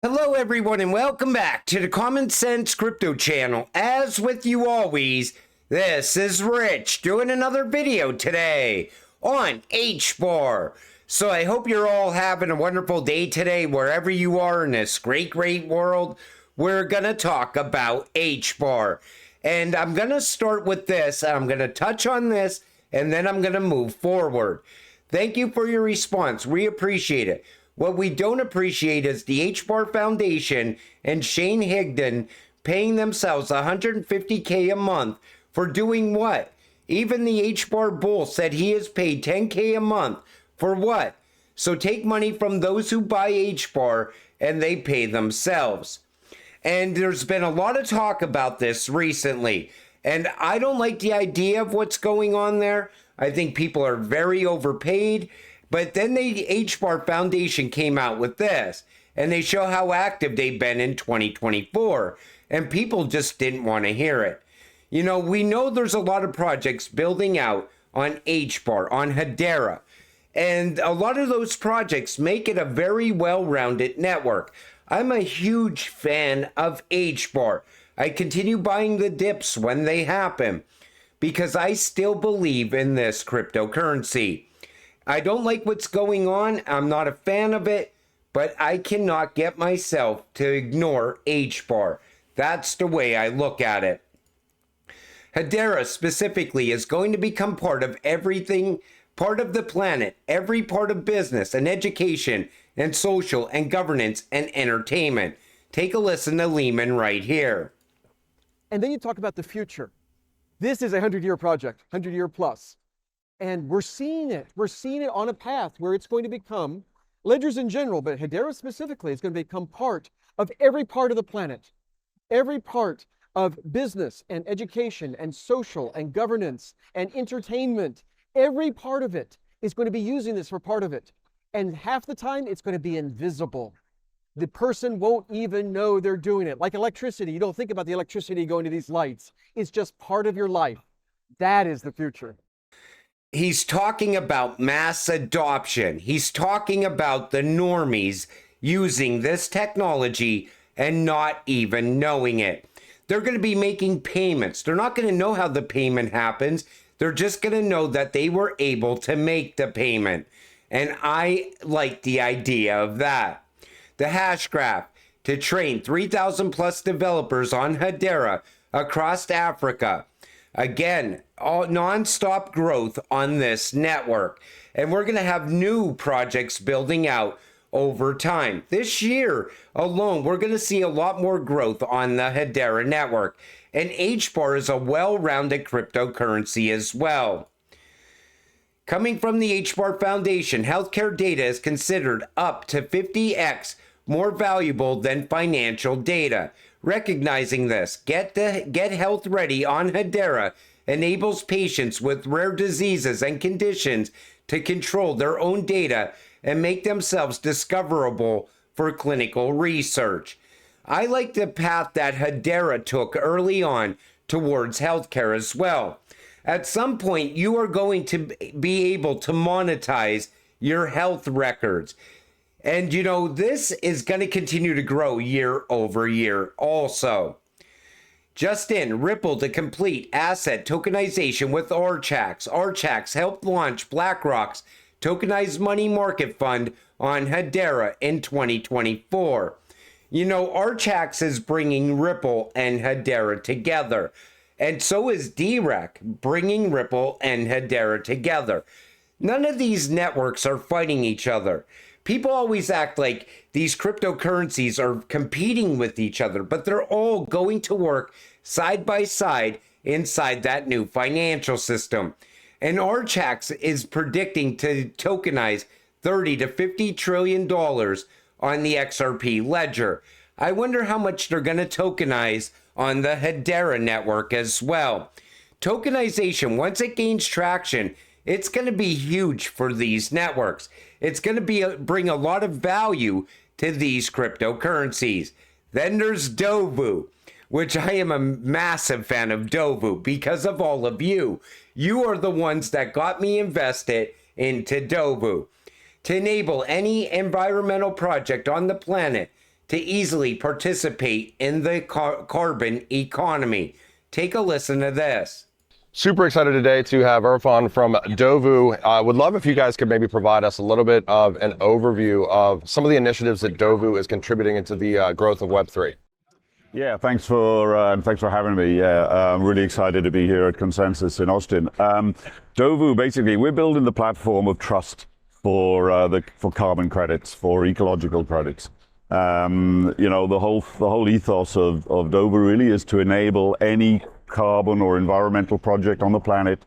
Hello everyone and welcome back to the Common Sense Crypto channel. As with you always, this is Rich doing another video today on HBAR. So I hope you're all having a wonderful day today wherever you are in this great world. We're going to talk about HBAR. And I'm going to start with this. I'm going to touch on this and then I'm going to move forward. Thank you for your response. We appreciate it. What we don't appreciate is the HBAR Foundation and Shane Higdon paying themselves $150K a month for doing what? Even the HBAR bull said he is paid $10K a month for what? So take money from those who buy HBAR and they pay themselves. And there's been a lot of talk about this recently. And I don't like the idea of what's going on there. I think people are very overpaid. But then the HBAR Foundation came out with this, and they show how active they've been in 2024, and people just didn't want to hear it. You know, we know there's a lot of projects building out on HBAR, on Hedera, and a lot of those projects make it a very well-rounded network. I'm a huge fan of HBAR. I continue buying the dips when they happen, because I still believe in this cryptocurrency. I don't like what's going on. I'm not a fan of it, but I cannot get myself to ignore HBAR. That's the way I look at it. Hedera specifically is going to become part of everything, part of the planet, every part of business and education and social and governance and entertainment. Take a listen to Lehman right here. And then you talk about the future. This is a 100-year project, 100-year plus. And we're seeing it. We're seeing it on a path where it's going to become, ledgers in general, but Hedera specifically is going to become part of every part of the planet. Every part of business and education and social and governance and entertainment. Every part of it is going to be using this for part of it. And half the time, it's going to be invisible. The person won't even know they're doing it. Like electricity, you don't think about the electricity going to these lights. It's just part of your life. That is the future. He's talking about mass adoption. He's talking about the normies using this technology and not even knowing it. They're going to be making payments. They're not going to know how the payment happens. They're just going to know that they were able to make the payment. And I like the idea of that. The Hashgraph to train 3,000 plus developers on Hedera across Africa. Again, all non-stop growth on this network. And we're going to have new projects building out over time. This year alone, we're going to see a lot more growth on the Hedera network. And HBAR is a well-rounded cryptocurrency as well. Coming from the HBAR Foundation, healthcare data is considered up to 50x more valuable than financial data. Recognizing this, Get HealthReady on Hedera enables patients with rare diseases and conditions to control their own data and make themselves discoverable for clinical research. I like the path that Hedera took early on towards healthcare as well. At some point, you are going to be able to monetize your health records. And, you know, this is going to continue to grow year over year also. Just in, Ripple to complete asset tokenization with Archax. Archax helped launch BlackRock's tokenized money market fund on Hedera in 2024. You know, Archax is bringing Ripple and Hedera together. And so is DeRec bringing Ripple and Hedera together. None of these networks are fighting each other. People always act like these cryptocurrencies are competing with each other, but they're all going to work side by side inside that new financial system. And Archax is predicting to tokenize $30 to $50 trillion on the XRP ledger. I wonder how much they're going to tokenize on the Hedera network as well. Tokenization, once it gains traction, it's going to be huge for these networks. It's going to bring a lot of value to these cryptocurrencies. Then there's DOVU, which I am a massive fan of DOVU because of all of you. You are the ones that got me invested into DOVU. To enable any environmental project on the planet to easily participate in the carbon economy. Take a listen to this. Super excited today to have Irfan from DOVU. Would love if you guys could maybe provide us a little bit of an overview of some of the initiatives that DOVU is contributing into the growth of Web3. Yeah, thanks for having me. Yeah, I'm really excited to be here at Consensus in Austin. DOVU, basically, we're building the platform of trust for carbon credits, for ecological credits. You know, the whole ethos of DOVU really is to enable any carbon or environmental project on the planet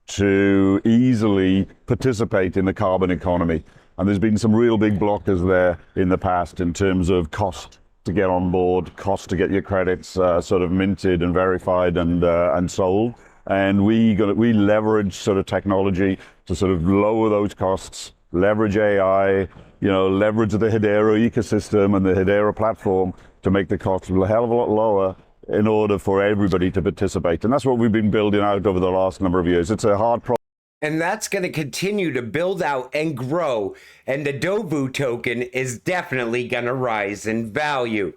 to easily participate in the carbon economy. And there's been some real big blockers there in the past in terms of cost to get on board, cost to get your credits sort of minted and verified and sold. And we leverage sort of technology to sort of lower those costs, leverage AI, you know, leverage the Hedera ecosystem and the Hedera platform to make the costs a hell of a lot lower in order for everybody to participate. And that's what we've been building out over the last number of years. It's a hard problem. And that's going to continue to build out and grow. And the DOVU token is definitely going to rise in value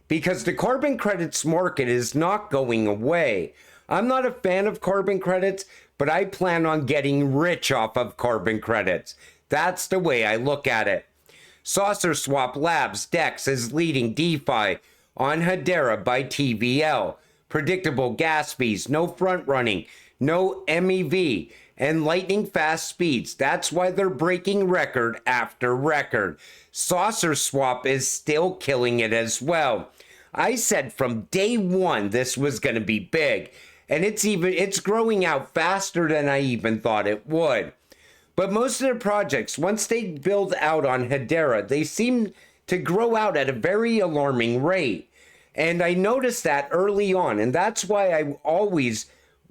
because the carbon credits market is not going away. I'm not a fan of carbon credits, but I plan on getting rich off of carbon credits. That's the way I look at it. Saucer Swap Labs DEX is leading DeFi on Hedera by TVL. Predictable gas fees, no front running, no MEV, and lightning fast speeds. That's why they're breaking record after record. Saucer Swap is still killing it as well. I said from day one this was going to be big, and it's growing out faster than I even thought it would. But most of their projects, once they build out on Hedera, they seem to grow out at a very alarming rate. And I noticed that early on, and that's why I always,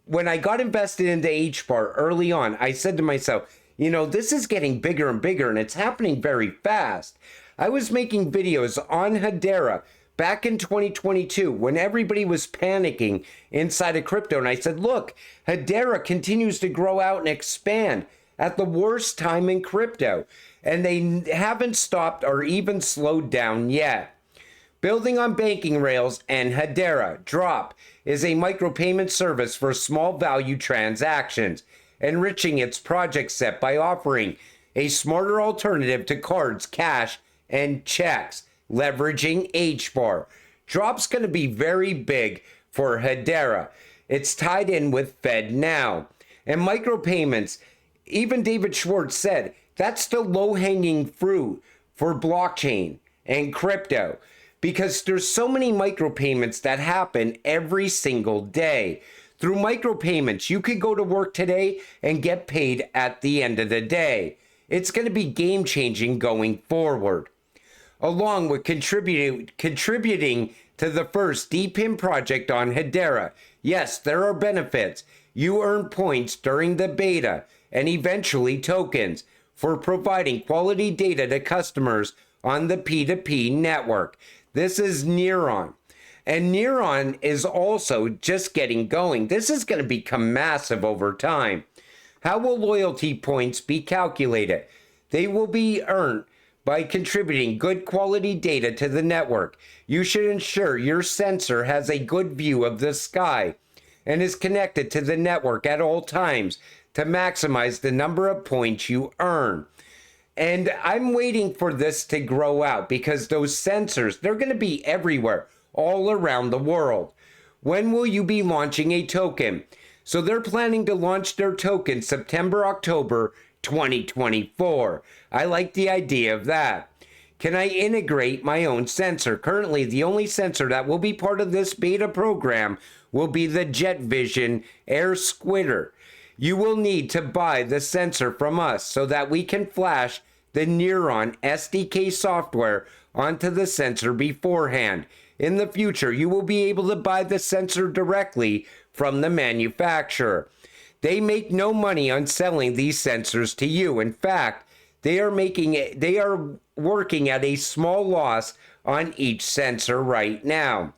when I got invested into HBAR early on, I said to myself, you know, this is getting bigger and bigger, and it's happening very fast. I was making videos on Hedera back in 2022 when everybody was panicking inside of crypto, and I said, look, Hedera continues to grow out and expand at the worst time in crypto, and they haven't stopped or even slowed down yet. Building on banking rails and Hedera, Drop is a micropayment service for small value transactions, enriching its project set by offering a smarter alternative to cards, cash, and checks, leveraging HBAR. Drop's going to be very big for Hedera. It's tied in with FedNow. And micropayments, even David Schwartz said, that's the low-hanging fruit for blockchain and crypto, because there's so many micropayments that happen every single day. Through micropayments, you could go to work today and get paid at the end of the day. It's going to be game-changing going forward. Along with contributing to the first DePIN project on Hedera, yes, there are benefits. You earn points during the beta and eventually tokens for providing quality data to customers on the P2P network. This is Neuron. And Neuron is also just getting going. This is going to become massive over time. How will loyalty points be calculated? They will be earned by contributing good quality data to the network. You should ensure your sensor has a good view of the sky and is connected to the network at all times to maximize the number of points you earn. And I'm waiting for this to grow out because those sensors, they're going to be everywhere, all around the world. When will you be launching a token? So they're planning to launch their token September, October 2024. I like the idea of that. Can I integrate my own sensor? Currently, the only sensor that will be part of this beta program will be the Jet Vision Air Squitter. You will need to buy the sensor from us so that we can flash the Neuron SDK software onto the sensor beforehand. In the future, you will be able to buy the sensor directly from the manufacturer. They make no money on selling these sensors to you. In fact, they are working at a small loss on each sensor right now.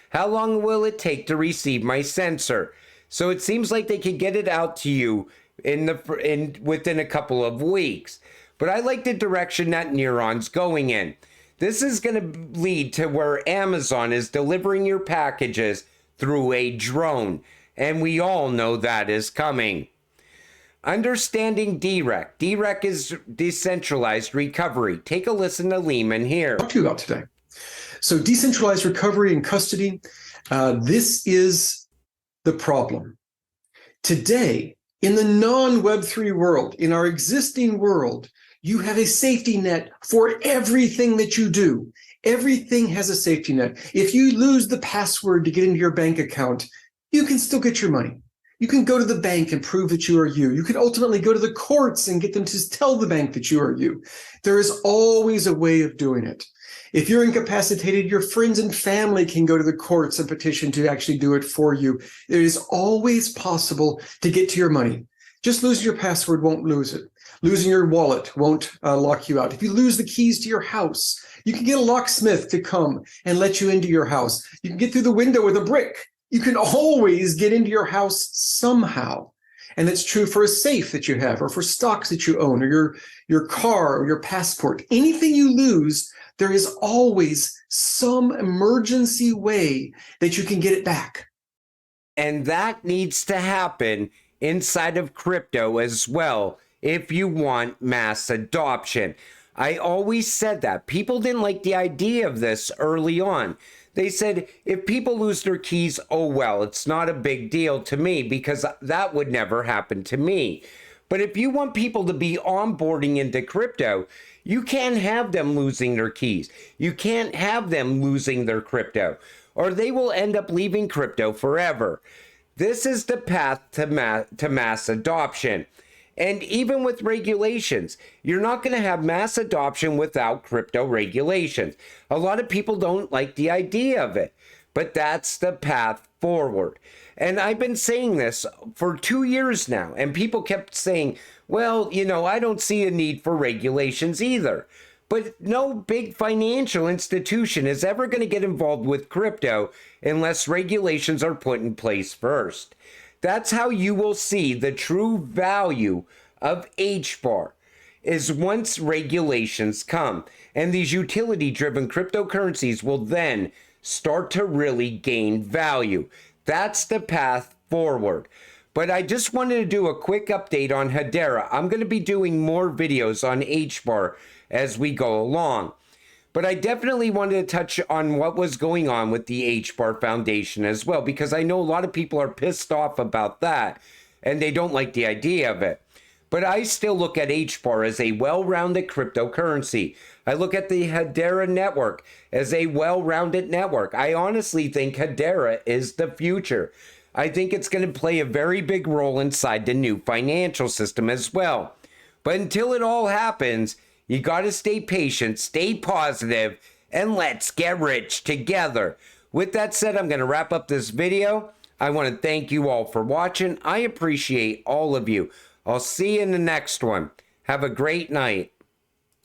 How long will it take to receive my sensor? So it seems like they could get it out to you within a couple of weeks. But I like the direction that Neuron's going in. This is going to lead to where Amazon is delivering your packages through a drone, and we all know that is coming. Understanding DeRec. DeRec is decentralized recovery. Take a listen to Lehman here. Talk to you about today. So decentralized recovery and custody, this is the problem. Today, in the non-Web3 world, in our existing world, you have a safety net for everything that you do. Everything has a safety net. If you lose the password to get into your bank account, you can still get your money. You can go to the bank and prove that you are you. You can ultimately go to the courts and get them to tell the bank that you are you. There is always a way of doing it. If you're incapacitated, your friends and family can go to the courts and petition to actually do it for you. It is always possible to get to your money. Just losing your password won't lose it. Losing your wallet won't lock you out. If you lose the keys to your house, you can get a locksmith to come and let you into your house. You can get through the window with a brick. You can always get into your house somehow. And that's true for a safe that you have, or for stocks that you own, or your car, or your passport. Anything you lose, there is always some emergency way that you can get it back. And that needs to happen inside of crypto as well if you want mass adoption. I always said that. People didn't like the idea of this early on. They said, if people lose their keys, oh well, it's not a big deal to me because that would never happen to me. But if you want people to be onboarding into crypto, you can't have them losing their keys. You can't have them losing their crypto, or they will end up leaving crypto forever. This is the path to mass adoption. And even with regulations, you're not going to have mass adoption without crypto regulations. A lot of people don't like the idea of it, but that's the path forward. And I've been saying this for 2 years now, and people kept saying, well, you know, I don't see a need for regulations either. But no big financial institution is ever going to get involved with crypto unless regulations are put in place first. That's how you will see the true value of HBAR, is once regulations come. And these utility-driven cryptocurrencies will then start to really gain value. That's the path forward. But I just wanted to do a quick update on Hedera. I'm going to be doing more videos on HBAR as we go along. But I definitely wanted to touch on what was going on with the HBAR Foundation as well, because I know a lot of people are pissed off about that and they don't like the idea of it. But I still look at HBAR as a well-rounded cryptocurrency. I look at the Hedera network as a well-rounded network. I honestly think Hedera is the future. I think it's going to play a very big role inside the new financial system as well. But until it all happens, you got to stay patient, stay positive, and let's get rich together. With that said, I'm going to wrap up this video. I want to thank you all for watching. I appreciate all of you. I'll see you in the next one. Have a great night.